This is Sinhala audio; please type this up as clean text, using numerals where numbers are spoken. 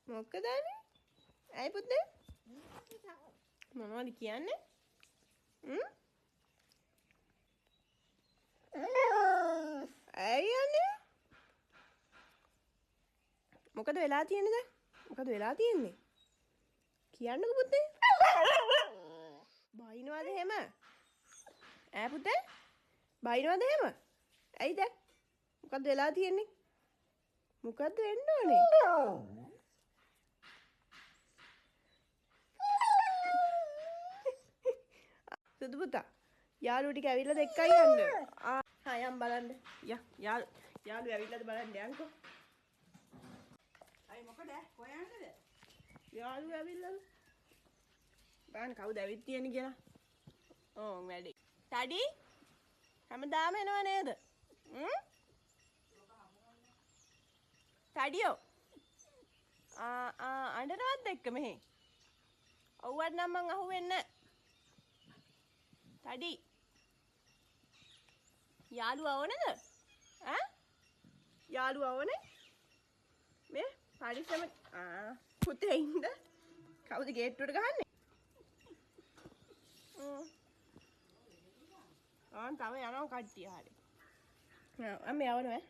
මොකද අනේ? ඇයි පුතේ? මොනවද කියන්නේ? ඇයි අනේ? මොකද වෙලා තියෙන්නේ? මොකද වෙලා තියෙන්නේ? කියන්නකෝ පුතේ. බයිනවද එහෙම? ඈ පුතේ? බයිනවද එහෙම? ඇයිද? මොකද වෙලා තියෙන්නේ? මොකද්ද වෙන්න ඕනේ? සුදු පුතා යාළුවෝ ටික ඇවිල්ලාද එක්කයි යන්න. යම් බලන්න. යාළුවෝ ඇවිල්ලාද බලන්න යන්කෝ. අය මොකද? කොහෙ යන්නද? යාළුවෝ ඇවිල්ලාද? බලන්න කවුද ඇවිත් තියෙන්නේ කියලා. ඕන් වැඩි. ටඩි හැමදාම එනව නේද? ටඩියෝ. අඬනවත් එක්ක මෙහෙ. ඔව්වත් නම් මං අහුවෙන්නේ නැහැ. ටඩි යාළුවා ඕනේද? ඈ? යාළුවා ඕනේ? මේ පරිස්සම පුතේ ඉන්න. කවුද ගේට්ටුවට ගහන්නේ? තව යනවා කට්ටිය හරි. අම්මේ යවනවා ඈ.